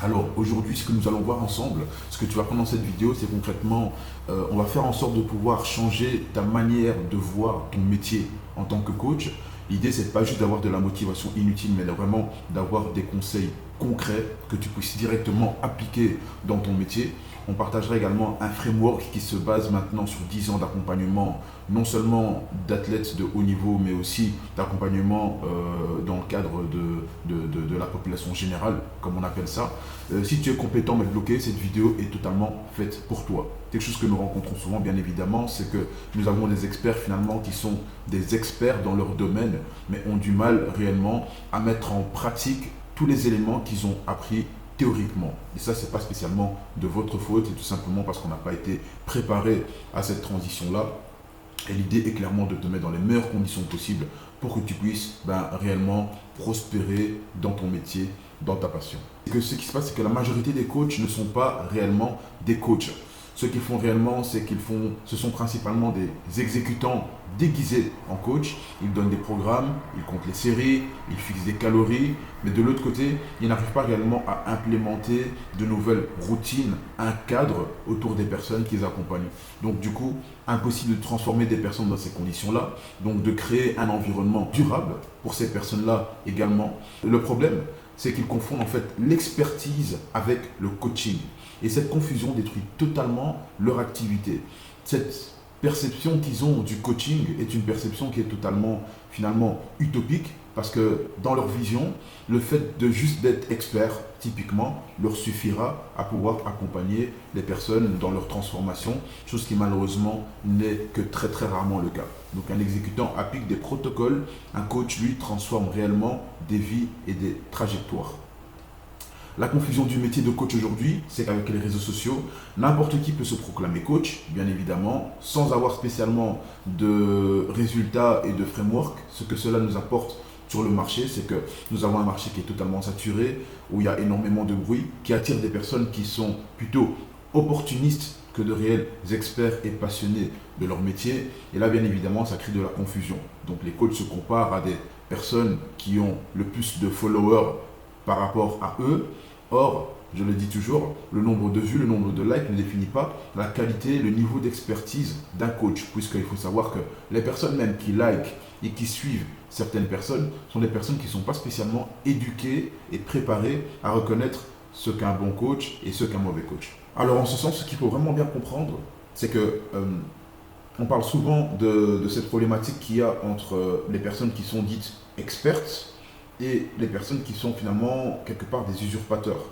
Alors aujourd'hui, ce que nous allons voir ensemble, ce que tu vas prendre dans cette vidéo, c'est concrètement, on va faire en sorte de pouvoir changer ta manière de voir ton métier en tant que coach. L'idée, c'est pas juste d'avoir de la motivation inutile, mais vraiment d'avoir des conseils concrets que tu puisses directement appliquer dans ton métier. On partagera également un framework qui se base maintenant sur 10 ans d'accompagnement, non seulement d'athlètes de haut niveau, mais aussi d'accompagnement dans le cadre de la population générale, comme on appelle ça. Si tu es compétent mais bloqué, cette vidéo est totalement faite pour toi. Quelque chose que nous rencontrons souvent, bien évidemment, c'est que nous avons des experts finalement qui sont des experts dans leur domaine, mais ont du mal réellement à mettre en pratique tous les éléments qu'ils ont appris théoriquement. Et ça, c'est pas spécialement de votre faute, c'est tout simplement parce qu'on n'a pas été préparé à cette transition-là. Et l'idée est clairement de te mettre dans les meilleures conditions possibles pour que tu puisses réellement prospérer dans ton métier, dans ta passion. Et que ce qui se passe, c'est que la majorité des coachs ne sont pas réellement des coachs. Ce qu'ils font réellement, ce sont principalement des exécutants déguisés en coach. Ils donnent des programmes, ils comptent les séries, ils fixent des calories, mais de l'autre côté, ils n'arrivent pas réellement à implémenter de nouvelles routines, un cadre autour des personnes qu'ils accompagnent. Donc du coup, impossible de transformer des personnes dans ces conditions-là, donc de créer un environnement durable pour ces personnes-là également. Le problème, c'est qu'ils confondent en fait l'expertise avec le coaching. Et cette confusion détruit totalement leur activité. Cette perception qu'ils ont du coaching est une perception qui est totalement, finalement, utopique, parce que dans leur vision, le fait de juste d'être expert, typiquement, leur suffira à pouvoir accompagner les personnes dans leur transformation, chose qui malheureusement n'est que très très rarement le cas. Donc un exécutant applique des protocoles, un coach, lui, transforme réellement des vies et des trajectoires. La confusion du métier de coach aujourd'hui, c'est qu'avec les réseaux sociaux, n'importe qui peut se proclamer coach, bien évidemment, sans avoir spécialement de résultats et de framework. Ce que cela nous apporte sur le marché, c'est que nous avons un marché qui est totalement saturé, où il y a énormément de bruit, qui attire des personnes qui sont plutôt opportunistes que de réels experts et passionnés de leur métier. Et là, bien évidemment, ça crée de la confusion. Donc les coachs se comparent à des personnes qui ont le plus de followers par rapport à eux. Or, je le dis toujours, le nombre de vues, le nombre de likes ne définit pas la qualité, le niveau d'expertise d'un coach, puisqu'il faut savoir que les personnes même qui likent et qui suivent certaines personnes sont des personnes qui ne sont pas spécialement éduquées et préparées à reconnaître ce qu'un bon coach et ce qu'un mauvais coach. Alors en ce sens, ce qu'il faut vraiment bien comprendre, c'est que on parle souvent de cette problématique qu'il y a entre les personnes qui sont dites expertes et les personnes qui sont finalement quelque part des usurpateurs.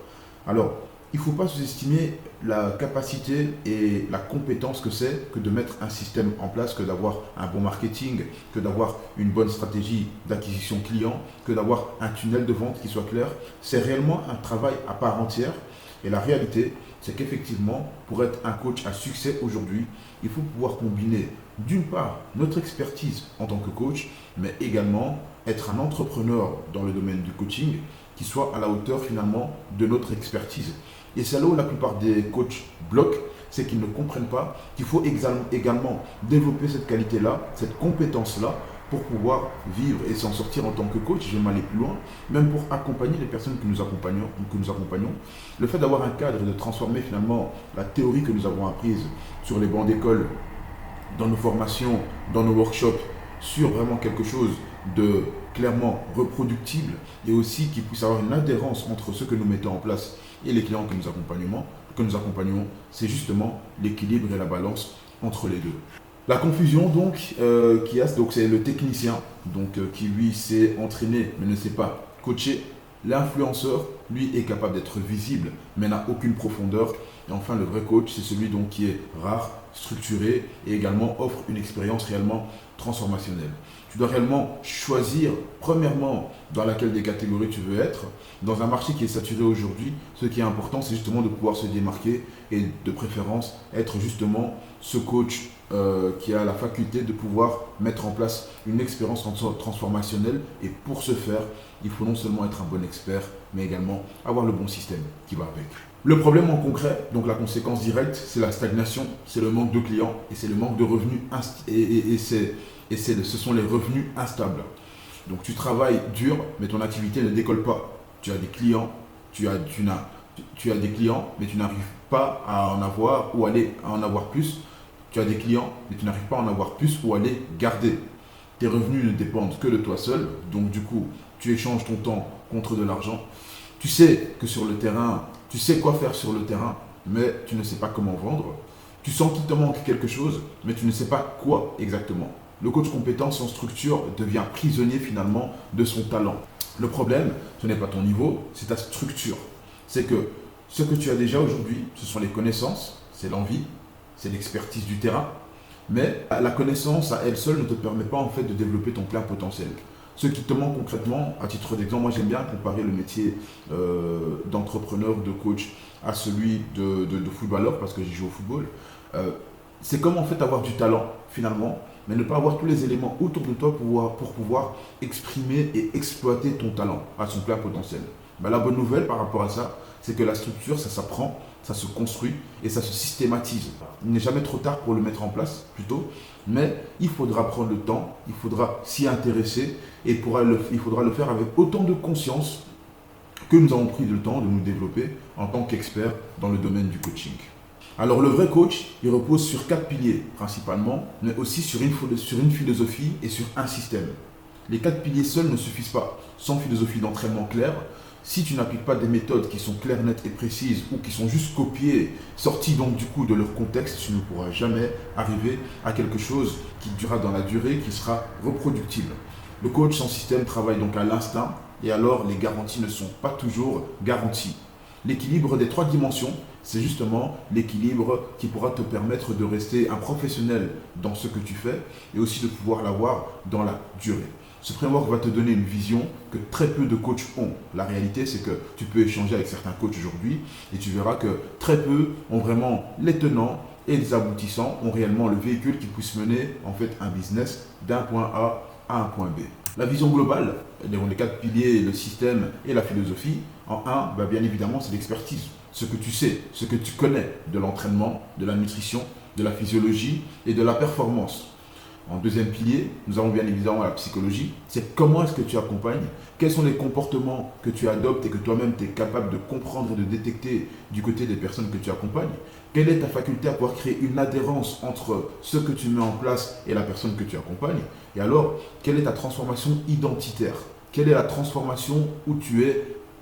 Alors, il ne faut pas sous-estimer la capacité et la compétence que c'est que de mettre un système en place, que d'avoir un bon marketing, que d'avoir une bonne stratégie d'acquisition client, que d'avoir un tunnel de vente qui soit clair. C'est réellement un travail à part entière. Et la réalité, c'est qu'effectivement, pour être un coach à succès aujourd'hui, il faut pouvoir combiner d'une part notre expertise en tant que coach, mais également être un entrepreneur dans le domaine du coaching qui soit à la hauteur finalement de notre expertise. Et c'est là où la plupart des coachs bloquent, c'est qu'ils ne comprennent pas qu'il faut également développer cette qualité-là, cette compétence-là, pour pouvoir vivre et s'en sortir en tant que coach. Je vais m'aller plus loin, même pour accompagner les personnes que nous accompagnons. Le fait d'avoir un cadre et de transformer finalement la théorie que nous avons apprise sur les bancs d'école, dans nos formations, dans nos workshops, sur vraiment quelque chose de clairement reproductible et aussi qui puisse avoir une adhérence entre ce que nous mettons en place et les clients que nous accompagnons, c'est justement l'équilibre et la balance entre les deux. La confusion donc c'est le technicien qui lui s'est entraîné mais ne sait pas coacher. L'influenceur lui est capable d'être visible mais n'a aucune profondeur. Et enfin le vrai coach, c'est celui donc qui est rare, structuré et également offre une expérience réellement transformationnelle. Tu dois réellement choisir premièrement dans laquelle des catégories tu veux être. Dans un marché qui est saturé aujourd'hui, ce qui est important, c'est justement de pouvoir se démarquer et de préférence être justement ce coach qui a la faculté de pouvoir mettre en place une expérience transformationnelle. Et pour ce faire, il faut non seulement être un bon expert, mais également avoir le bon système qui va avec. Le problème en concret, donc la conséquence directe, c'est la stagnation, c'est le manque de clients et c'est le manque de revenus ce sont les revenus instables. Donc tu travailles dur, mais ton activité ne décolle pas. Tu as des clients, tu as des clients, mais tu n'arrives pas à en avoir ou à en avoir plus. Tu as des clients, mais tu n'arrives pas à en avoir plus ou à les garder. Tes revenus ne dépendent que de toi seul, donc du coup, tu échanges ton temps contre de l'argent. Tu sais que sur le terrain, tu sais quoi faire sur le terrain, mais tu ne sais pas comment vendre. Tu sens qu'il te manque quelque chose, mais tu ne sais pas quoi exactement. Le coach compétent sans structure devient prisonnier finalement de son talent. Le problème, ce n'est pas ton niveau, c'est ta structure. C'est que ce que tu as déjà aujourd'hui, ce sont les connaissances, c'est l'envie, c'est l'expertise du terrain. Mais la connaissance à elle seule ne te permet pas en fait de développer ton plein potentiel. Ce qui te manque concrètement, à titre d'exemple, moi j'aime bien comparer le métier d'entrepreneur, de coach à celui de footballeur parce que j'y joue au football. C'est comme en fait avoir du talent finalement, mais ne pas avoir tous les éléments autour de toi pour pouvoir exprimer et exploiter ton talent à son plein potentiel. Ben, la bonne nouvelle par rapport à ça, c'est que la structure, ça s'apprend, ça se construit et ça se systématise. Il n'est jamais trop tard pour le mettre en place, plutôt, mais il faudra prendre le temps, il faudra s'y intéresser et il faudra le faire avec autant de conscience que nous avons pris le temps de nous développer en tant qu'experts dans le domaine du coaching. Alors le vrai coach, il repose sur 4 piliers principalement, mais aussi sur une philosophie et sur un système. Les 4 piliers seuls ne suffisent pas. Sans philosophie d'entraînement claire, si tu n'appliques pas des méthodes qui sont claires, nettes et précises ou qui sont juste copiées, sorties donc du coup de leur contexte, tu ne pourras jamais arriver à quelque chose qui durera dans la durée, qui sera reproductible. Le coach sans système travaille donc à l'instinct et alors les garanties ne sont pas toujours garanties. L'équilibre des 3 dimensions, c'est justement l'équilibre qui pourra te permettre de rester un professionnel dans ce que tu fais et aussi de pouvoir l'avoir dans la durée. Ce framework va te donner une vision que très peu de coachs ont. La réalité, c'est que tu peux échanger avec certains coachs aujourd'hui et tu verras que très peu ont vraiment les tenants et les aboutissants, ont réellement le véhicule qui puisse mener en fait un business d'un point A à un point B. La vision globale, les 4 piliers, le système et la philosophie, en un, bien évidemment, c'est l'expertise. Ce que tu sais, ce que tu connais de l'entraînement, de la nutrition, de la physiologie et de la performance. En deuxième pilier, nous avons bien évidemment la psychologie. C'est comment est-ce que tu accompagnes, quels sont les comportements que tu adoptes et que toi-même tu es capable de comprendre et de détecter du côté des personnes que tu accompagnes. Quelle est ta faculté à pouvoir créer une adhérence entre ce que tu mets en place et la personne que tu accompagnes. Et alors, quelle est ta transformation identitaire? Quelle est la transformation où tu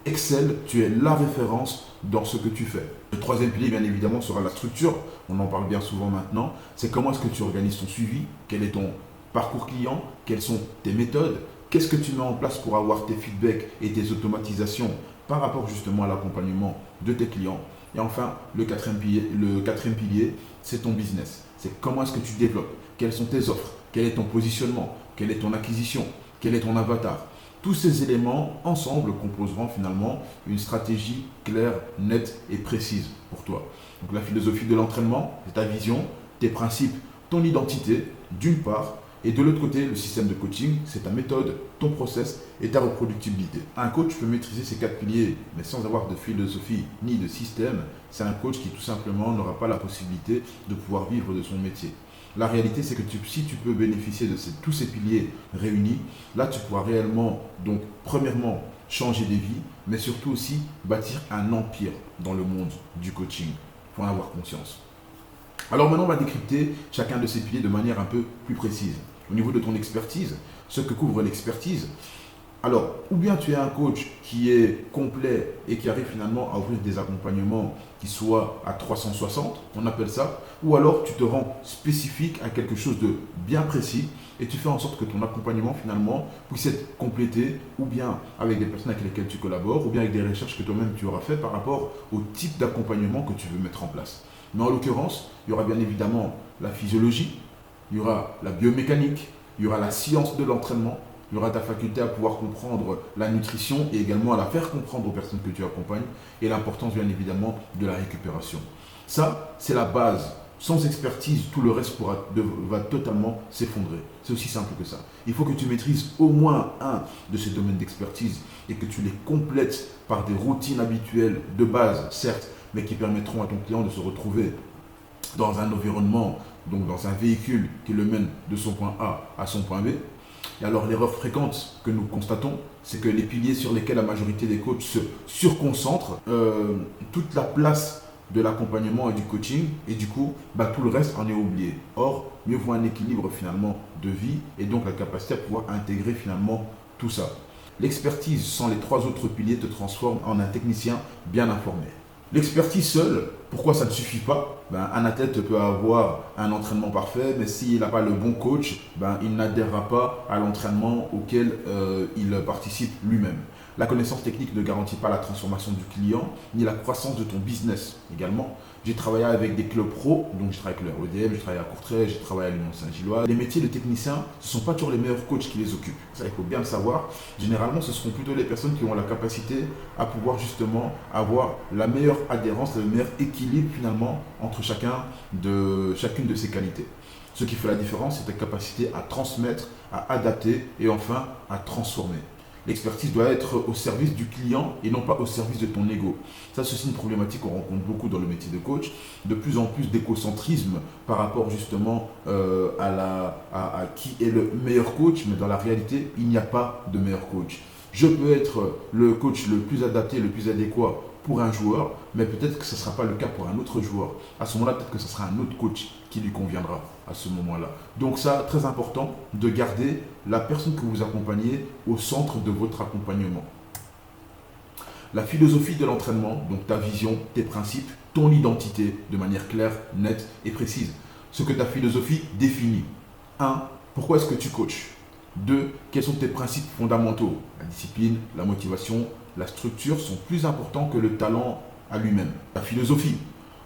excelles, tu es la référence dans ce que tu fais. Le troisième pilier, bien évidemment, sera la structure. On en parle bien souvent maintenant. C'est comment est-ce que tu organises ton suivi, quel est ton parcours client, quelles sont tes méthodes, qu'est-ce que tu mets en place pour avoir tes feedbacks et tes automatisations par rapport justement à l'accompagnement de tes clients. Et enfin, le quatrième pilier, c'est ton business. C'est comment est-ce que tu développes, quelles sont tes offres, quel est ton positionnement, quelle est ton acquisition, quel est ton avatar. Tous ces éléments ensemble composeront finalement une stratégie claire, nette et précise pour toi. Donc la philosophie de l'entraînement, c'est ta vision, tes principes, ton identité d'une part, et de l'autre côté, le système de coaching, c'est ta méthode, ton process et ta reproductibilité. Un coach peut maîtriser ces 4 piliers, mais sans avoir de philosophie ni de système, c'est un coach qui tout simplement n'aura pas la possibilité de pouvoir vivre de son métier. La réalité, c'est que si tu peux bénéficier de tous ces piliers réunis, là, tu pourras réellement, donc, premièrement, changer des vies, mais surtout aussi bâtir un empire dans le monde du coaching. Il faut en avoir conscience. Alors maintenant, on va décrypter chacun de ces piliers de manière un peu plus précise. Au niveau de ton expertise, ce que couvre l'expertise, alors, ou bien tu es un coach qui est complet et qui arrive finalement à ouvrir des accompagnements qui soient à 360, on appelle ça, ou alors tu te rends spécifique à quelque chose de bien précis et tu fais en sorte que ton accompagnement finalement puisse être complété ou bien avec des personnes avec lesquelles tu collabores ou bien avec des recherches que toi-même tu auras fait par rapport au type d'accompagnement que tu veux mettre en place. Mais en l'occurrence, il y aura bien évidemment la physiologie, il y aura la biomécanique, il y aura la science de l'entraînement, il y aura ta faculté à pouvoir comprendre la nutrition et également à la faire comprendre aux personnes que tu accompagnes et l'importance bien évidemment de la récupération. Ça, c'est la base. Sans expertise, tout le reste va totalement s'effondrer. C'est aussi simple que ça. Il faut que tu maîtrises au moins un de ces domaines d'expertise et que tu les complètes par des routines habituelles de base, certes, mais qui permettront à ton client de se retrouver dans un environnement, donc dans un véhicule qui le mène de son point A à son point B. Et alors l'erreur fréquente que nous constatons, c'est que les piliers sur lesquels la majorité des coachs se surconcentrent, toute la place de l'accompagnement et du coaching, et du coup, tout le reste en est oublié. Or, mieux vaut un équilibre finalement de vie et donc la capacité à pouvoir intégrer finalement tout ça. L'expertise sans les 3 autres piliers te transforme en un technicien bien informé. L'expertise seule, pourquoi ça ne suffit pas? Un athlète peut avoir un entraînement parfait, mais s'il n'a pas le bon coach, il n'adhérera pas à l'entraînement auquel il participe lui-même. La connaissance technique ne garantit pas la transformation du client, ni la croissance de ton business également. J'ai travaillé avec des clubs pro, donc je travaille avec leur EDM, j'ai travaillé à Courtrai, j'ai travaillé à l'Union Saint-Gilloise. Les métiers de technicien, ce ne sont pas toujours les meilleurs coachs qui les occupent. Ça, il faut bien le savoir. Généralement, ce seront plutôt les personnes qui ont la capacité à pouvoir justement avoir la meilleure adhérence, le meilleur équilibre finalement entre chacune de ces qualités. Ce qui fait la différence, c'est ta capacité à transmettre, à adapter et enfin à transformer. L'expertise doit être au service du client et non pas au service de ton ego. Ça, c'est une problématique qu'on rencontre beaucoup dans le métier de coach. De plus en plus d'écocentrisme par rapport justement à qui est le meilleur coach, mais dans la réalité, il n'y a pas de meilleur coach. Je peux être le coach le plus adapté, le plus adéquat pour un joueur, mais peut-être que ce ne sera pas le cas pour un autre joueur. À ce moment-là, peut-être que ce sera un autre coach qui lui conviendra à ce moment-là. Donc ça, très important de garder la personne que vous accompagnez au centre de votre accompagnement. La philosophie de l'entraînement, donc ta vision, tes principes, ton identité de manière claire, nette et précise. Ce que ta philosophie définit. 1. Pourquoi est-ce que tu coaches? 2. Quels sont tes principes fondamentaux? La discipline, la motivation, la structure sont plus importants que le talent à lui-même. La philosophie.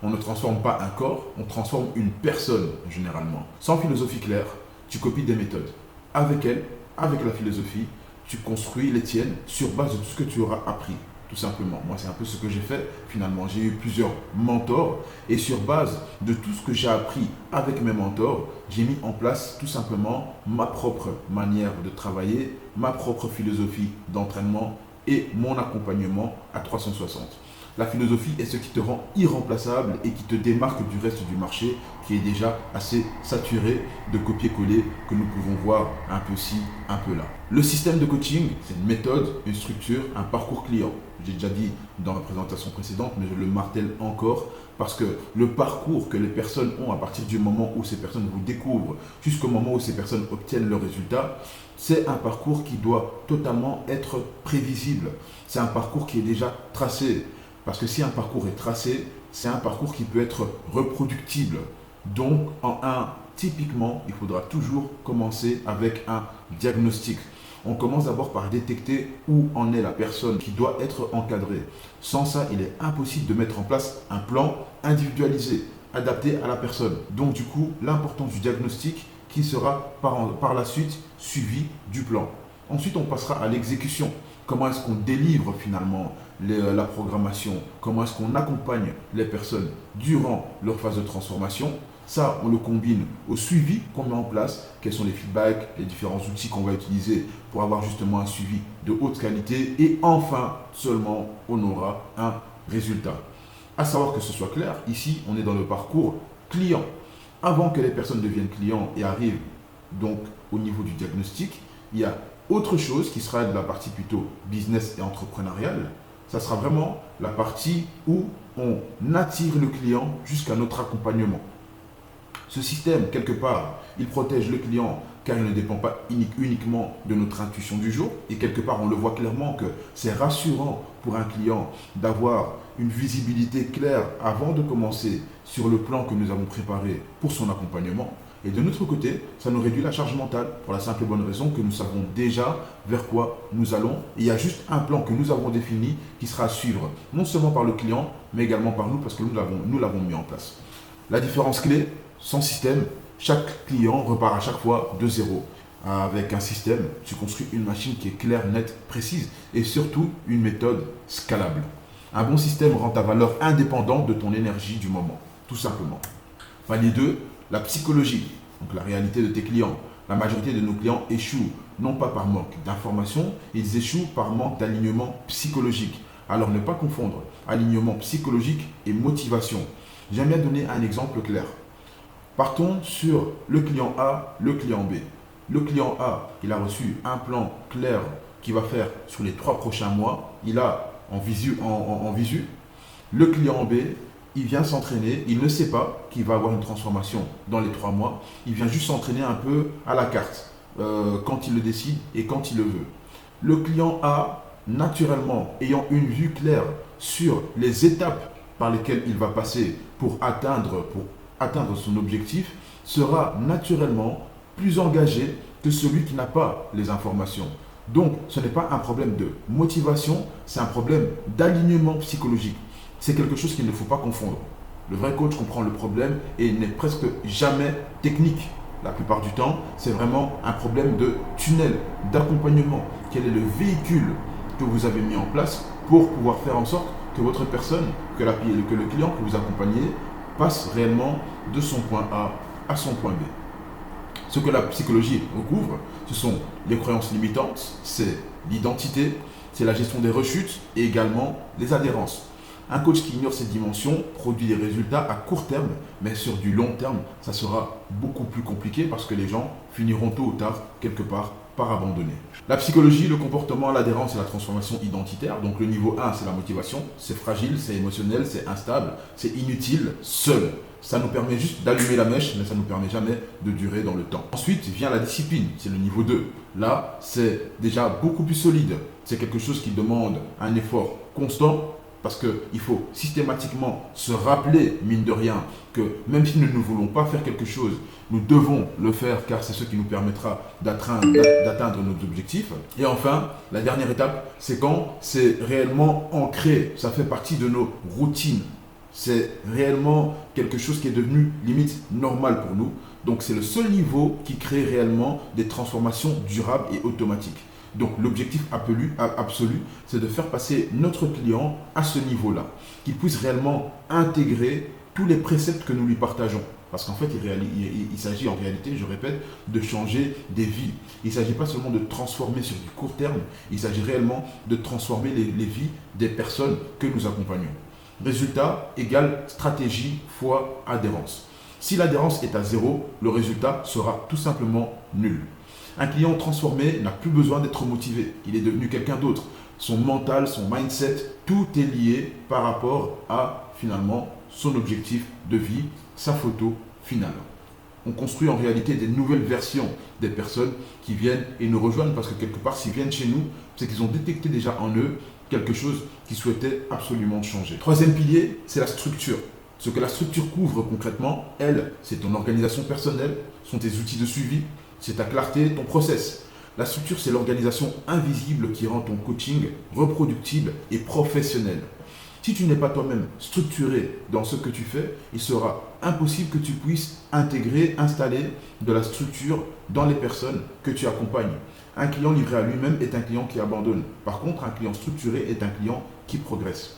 On ne transforme pas un corps, on transforme une personne généralement. Sans philosophie claire, tu copies des méthodes. Avec elle, avec la philosophie, tu construis les tiennes sur base de tout ce que tu auras appris. Tout simplement. Moi, c'est un peu ce que j'ai fait finalement. J'ai eu plusieurs mentors et sur base de tout ce que j'ai appris avec mes mentors, j'ai mis en place tout simplement ma propre manière de travailler, ma propre philosophie d'entraînement et mon accompagnement à 360. La philosophie est ce qui te rend irremplaçable et qui te démarque du reste du marché qui est déjà assez saturé de copier-coller que nous pouvons voir un peu ci, un peu là. Le système de coaching, c'est une méthode, une structure, un parcours client. J'ai déjà dit dans la présentation précédente, mais je le martèle encore parce que le parcours que les personnes ont à partir du moment où ces personnes vous découvrent jusqu'au moment où ces personnes obtiennent leurs résultats, c'est un parcours qui doit totalement être prévisible. C'est un parcours qui est déjà tracé. Parce que si un parcours est tracé, c'est un parcours qui peut être reproductible. Donc, typiquement, il faudra toujours commencer avec un diagnostic. On commence d'abord par détecter où en est la personne qui doit être encadrée. Sans ça, il est impossible de mettre en place un plan individualisé, adapté à la personne. Donc, du coup, l'importance du diagnostic qui sera par la suite suivi du plan. Ensuite, on passera à l'exécution. Comment est-ce qu'on délivre finalement la programmation? Comment est-ce qu'on accompagne les personnes durant leur phase de transformation? Ça, on le combine au suivi qu'on met en place. Quels sont les feedbacks, les différents outils qu'on va utiliser pour avoir justement un suivi de haute qualité. Et enfin, seulement, on aura un résultat. À savoir que ce soit clair, ici, on est dans le parcours client. Avant que les personnes deviennent clients et arrivent donc au niveau du diagnostic, il y a autre chose qui sera de la partie plutôt business et entrepreneuriale. Ça sera vraiment la partie où on attire le client jusqu'à notre accompagnement. Ce système, quelque part, il protège le client car il ne dépend pas uniquement de notre intuition du jour. Et quelque part, on le voit clairement que c'est rassurant pour un client d'avoir une visibilité claire avant de commencer sur le plan que nous avons préparé pour son accompagnement. Et de notre côté, ça nous réduit la charge mentale pour la simple et bonne raison que nous savons déjà vers quoi nous allons. Et il y a juste un plan que nous avons défini qui sera à suivre, non seulement par le client, mais également par nous parce que nous l'avons mis en place. La différence clé, sans système, chaque client repart à chaque fois de zéro. Avec un système, tu construis une machine qui est claire, nette, précise et surtout une méthode scalable. Un bon système rend ta valeur indépendante de ton énergie du moment, tout simplement. Palier 2, la psychologie, donc la réalité de tes clients. La majorité de nos clients échouent, non pas par manque d'information, ils échouent par manque d'alignement psychologique. Alors ne pas confondre alignement psychologique et motivation. J'aime bien donner un exemple clair. Partons sur le client A, le client B. Le client A, il a reçu un plan clair qu'il va faire sur les 3 prochains mois. Il a en visu. Le client B, il vient s'entraîner. Il ne sait pas qu'il va avoir une transformation dans les 3 mois. Il vient juste s'entraîner un peu à la carte, quand il le décide et quand il le veut. Le client A, naturellement, ayant une vue claire sur les étapes par lesquelles il va passer pour atteindre son objectif, sera naturellement plus engagé que celui qui n'a pas les informations. Donc, ce n'est pas un problème de motivation, c'est un problème d'alignement psychologique. C'est quelque chose qu'il ne faut pas confondre. Le vrai coach comprend le problème et n'est presque jamais technique. La plupart du temps, c'est vraiment un problème de tunnel, d'accompagnement. Quel est le véhicule que vous avez mis en place pour pouvoir faire en sorte que votre personne, que le client que vous accompagnez, passe réellement de son point A à son point B. Ce que la psychologie recouvre, ce sont les croyances limitantes, c'est l'identité, c'est la gestion des rechutes et également les adhérences. Un coach qui ignore ces dimensions produit des résultats à court terme, mais sur du long terme, ça sera beaucoup plus compliqué parce que les gens finiront tôt ou tard, quelque part, par abandonner. La psychologie, le comportement, l'adhérence et la transformation identitaire. Donc le niveau 1, c'est la motivation. C'est fragile, c'est émotionnel, c'est instable, c'est inutile, seul. Ça nous permet juste d'allumer la mèche, mais ça ne nous permet jamais de durer dans le temps. Ensuite vient la discipline, c'est le niveau 2. Là, c'est déjà beaucoup plus solide. C'est quelque chose qui demande un effort constant, parce qu'il faut systématiquement se rappeler, mine de rien, que même si nous ne voulons pas faire quelque chose, nous devons le faire car c'est ce qui nous permettra d'atteindre nos objectifs. Et enfin, la dernière étape, c'est quand c'est réellement ancré, ça fait partie de nos routines. C'est réellement quelque chose qui est devenu limite normal pour nous. Donc c'est le seul niveau qui crée réellement des transformations durables et automatiques. Donc l'objectif absolu, c'est de faire passer notre client à ce niveau-là, qu'il puisse réellement intégrer tous les préceptes que nous lui partageons. Parce qu'en fait, il s'agit en réalité, je répète, de changer des vies. Il ne s'agit pas seulement de transformer sur du court terme, il s'agit réellement de transformer les vies des personnes que nous accompagnons. Résultat égale stratégie fois adhérence. Si l'adhérence est à 0, le résultat sera tout simplement nul. Un client transformé n'a plus besoin d'être motivé. Il est devenu quelqu'un d'autre. Son mental, son mindset, tout est lié par rapport à finalement son objectif de vie, sa photo finale. On construit en réalité des nouvelles versions des personnes qui viennent et nous rejoignent parce que quelque part, s'ils viennent chez nous, c'est qu'ils ont détecté déjà en eux quelque chose qu'ils souhaitaient absolument changer. Troisième pilier, c'est la structure. Ce que la structure couvre concrètement, elle, c'est ton organisation personnelle, sont tes outils de suivi, c'est ta clarté, ton process. La structure, c'est l'organisation invisible qui rend ton coaching reproductible et professionnel. Si tu n'es pas toi-même structuré dans ce que tu fais, il sera impossible que tu puisses intégrer, installer de la structure dans les personnes que tu accompagnes. Un client livré à lui-même est un client qui abandonne. Par contre, un client structuré est un client qui progresse.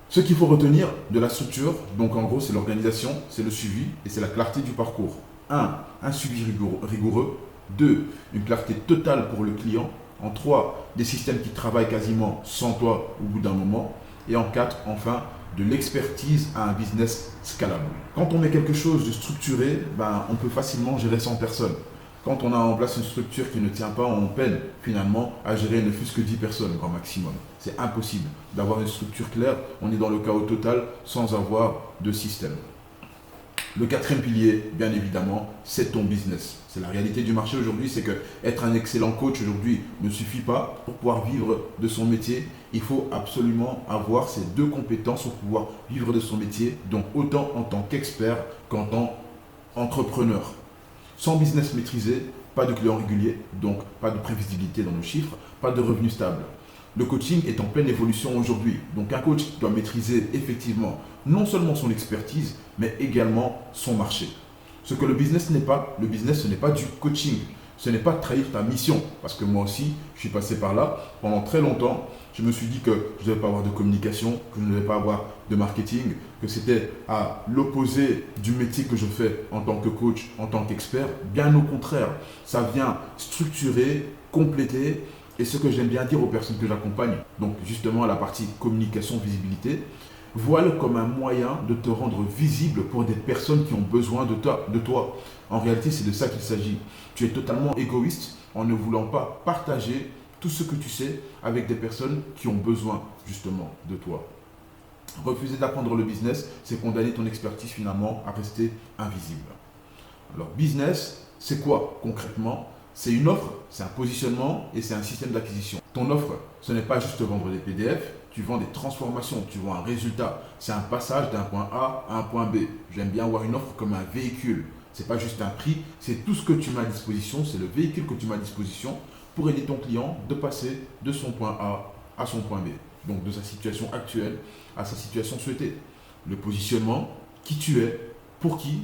Ce qu'il faut retenir de la structure, donc en gros, c'est l'organisation, c'est le suivi et c'est la clarté du parcours. 1. Un suivi rigoureux. 2. Une clarté totale pour le client. En 3. Des systèmes qui travaillent quasiment sans toi au bout d'un moment. Et en 4. Enfin, de l'expertise à un business scalable. Quand on met quelque chose de structuré, on peut facilement gérer 100 personnes. Quand on a en place une structure qui ne tient pas, on peine finalement à gérer ne fût-ce que 10 personnes, grand maximum. C'est impossible d'avoir une structure claire. On est dans le chaos total sans avoir de système. Le quatrième pilier, bien évidemment, c'est ton business. C'est la réalité du marché aujourd'hui, c'est que être un excellent coach aujourd'hui ne suffit pas. Pour pouvoir vivre de son métier, il faut absolument avoir ces deux compétences pour pouvoir vivre de son métier, donc autant en tant qu'expert qu'en tant qu'entrepreneur. Sans business maîtrisé, pas de clients réguliers, donc pas de prévisibilité dans nos chiffres, pas de revenus stables. Le coaching est en pleine évolution aujourd'hui. Donc un coach doit maîtriser effectivement non seulement son expertise, mais également son marché. Ce que le business n'est pas, le business ce n'est pas du coaching. Ce n'est pas trahir ta mission. Parce que moi aussi, je suis passé par là. Pendant très longtemps, je me suis dit que je ne devais pas avoir de communication, que je ne devais pas avoir de marketing, que c'était à l'opposé du métier que je fais en tant que coach, en tant qu'expert. Bien au contraire, ça vient structurer, compléter. Et ce que j'aime bien dire aux personnes que j'accompagne, donc justement à la partie communication, visibilité, Vois-le comme un moyen de te rendre visible pour des personnes qui ont besoin de toi. En réalité, c'est de ça qu'il s'agit. Tu es totalement égoïste en ne voulant pas partager tout ce que tu sais avec des personnes qui ont besoin justement de toi. Refuser d'apprendre le business, c'est condamner ton expertise finalement à rester invisible. Alors, business, c'est quoi concrètement? C'est une offre, c'est un positionnement et c'est un système d'acquisition. Ton offre, ce n'est pas juste vendre des PDF, tu vends des transformations, tu vends un résultat. C'est un passage d'un point A à un point B. J'aime bien voir une offre comme un véhicule. Ce n'est pas juste un prix, c'est tout ce que tu mets à disposition, c'est le véhicule que tu mets à disposition pour aider ton client de passer de son point A à son point B. Donc de sa situation actuelle à sa situation souhaitée. Le positionnement, qui tu es, pour qui,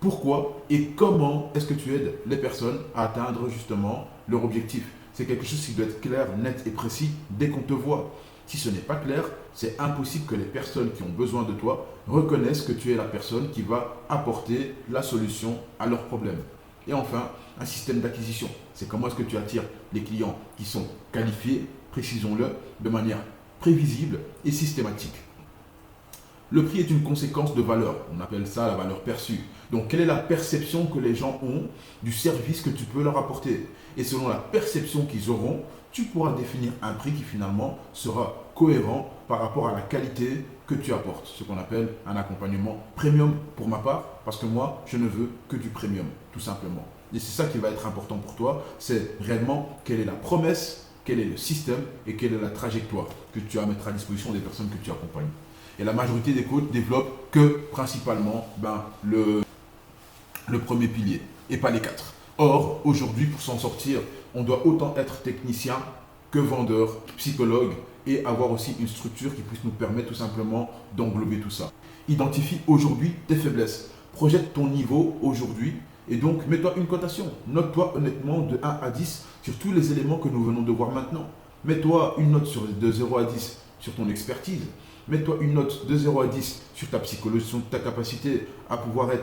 pourquoi et comment est-ce que tu aides les personnes à atteindre justement leur objectif. C'est quelque chose qui doit être clair, net et précis dès qu'on te voit. Si ce n'est pas clair, c'est impossible que les personnes qui ont besoin de toi reconnaissent que tu es la personne qui va apporter la solution à leurs problèmes. Et enfin, un système d'acquisition. C'est comment est-ce que tu attires les clients qui sont qualifiés, précisons-le, de manière prévisible et systématique. Le prix est une conséquence de valeur. On appelle ça la valeur perçue. Donc, quelle est la perception que les gens ont du service que tu peux leur apporter? Et selon la perception qu'ils auront, tu pourras définir un prix qui finalement sera cohérent par rapport à la qualité que tu apportes. Ce qu'on appelle un accompagnement premium pour ma part, parce que moi, je ne veux que du premium, tout simplement. Et c'est ça qui va être important pour toi, c'est réellement quelle est la promesse, quel est le système et quelle est la trajectoire que tu vas mettre à disposition des personnes que tu accompagnes. Et la majorité des coachs développent que principalement le premier pilier et pas les quatre. Or, aujourd'hui, pour s'en sortir, on doit autant être technicien que vendeur, psychologue et avoir aussi une structure qui puisse nous permettre tout simplement d'englober tout ça. Identifie aujourd'hui tes faiblesses. Projette ton niveau aujourd'hui et donc mets-toi une cotation. Note-toi honnêtement de 1 à 10 sur tous les éléments que nous venons de voir maintenant. Mets-toi une note de 0 à 10 sur ton expertise. Mets-toi une note de 0 à 10 sur ta psychologie, sur ta capacité à pouvoir faire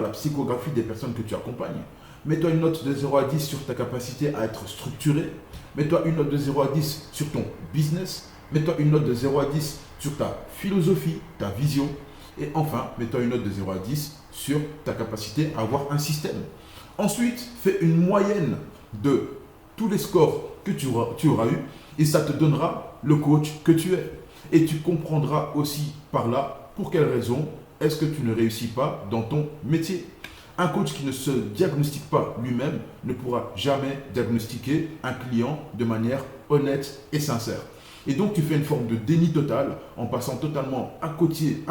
la psychographie des personnes que tu accompagnes. Mets-toi une note de 0 à 10 sur ta capacité à être structuré. Mets-toi une note de 0 à 10 sur ton business. Mets-toi une note de 0 à 10 sur ta philosophie, ta vision. Et enfin, mets-toi une note de 0 à 10 sur ta capacité à avoir un système. Ensuite, fais une moyenne de tous les scores que tu auras eu et ça te donnera le coach que tu es. Et tu comprendras aussi par là pour quelles raisons est-ce que tu ne réussis pas dans ton métier. Un coach qui ne se diagnostique pas lui-même ne pourra jamais diagnostiquer un client de manière honnête et sincère. Et donc tu fais une forme de déni total en passant totalement à côté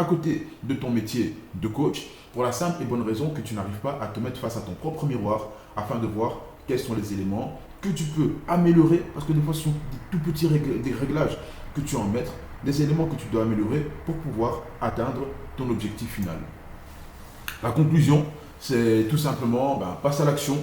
de ton métier de coach pour la simple et bonne raison que tu n'arrives pas à te mettre face à ton propre miroir afin de voir quels sont les éléments que tu peux améliorer, parce que des fois ce sont des tout petits des réglages que tu as en mettre, des éléments que tu dois améliorer pour pouvoir atteindre ton objectif final. La conclusion, c'est tout simplement passe à l'action,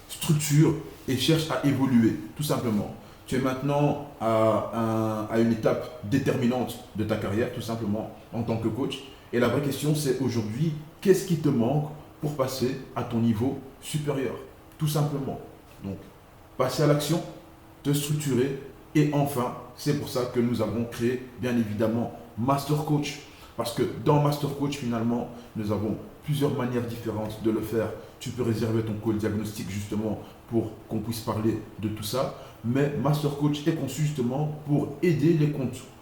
structure et cherche à évoluer, tout simplement. Tu es maintenant à une étape déterminante de ta carrière, tout simplement, en tant que coach. Et la vraie question, c'est aujourd'hui, qu'est-ce qui te manque pour passer à ton niveau supérieur, tout simplement. Donc, passer à l'action, te structurer et enfin, c'est pour ça que nous avons créé bien évidemment Master Coach. Parce que dans Master Coach, finalement, nous avons plusieurs manières différentes de le faire. Tu peux réserver ton call diagnostic justement pour qu'on puisse parler de tout ça. Mais Master Coach est conçu justement pour aider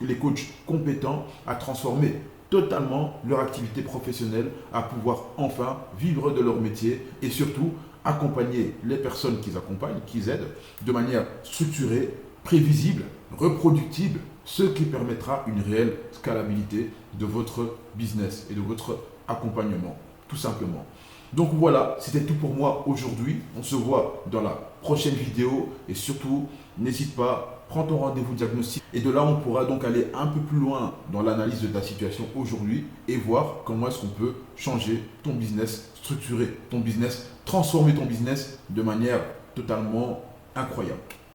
les coachs compétents à transformer totalement leur activité professionnelle, à pouvoir enfin vivre de leur métier et surtout accompagner les personnes qu'ils accompagnent, qu'ils aident de manière structurée, prévisible, reproductible, ce qui permettra une réelle scalabilité de votre business et de votre accompagnement, tout simplement. Donc voilà, c'était tout pour moi aujourd'hui. On se voit dans la prochaine vidéo et surtout, n'hésite pas, prends ton rendez-vous diagnostic et de là, on pourra donc aller un peu plus loin dans l'analyse de ta situation aujourd'hui et voir comment est-ce qu'on peut changer ton business, structurer ton business, transformer ton business de manière totalement incroyable.